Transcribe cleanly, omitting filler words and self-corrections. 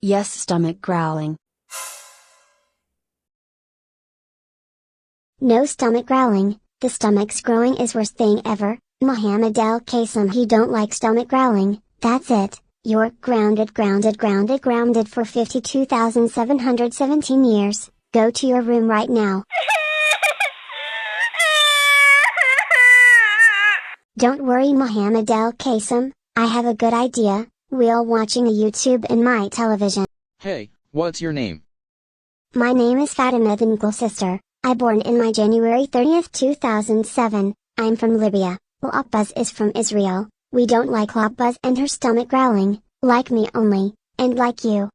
Yes, stomach growling. No stomach growling, the stomach's growing is worst thing ever. Mohammed El Kasem, he don't like stomach growling. That's it, you're grounded for 52,717 years. Go to your room right now. Don't worry Mohammed El Kasem, I have a good idea. We'll watching a YouTube in my television. Hey, what's your name? My name is Fatima, the neiql sister. I born in my January 30th 2007, I'm from Libya. Lopbuzz is from Israel. We don't like Lopbuzz and her stomach growling, like me only, and like you.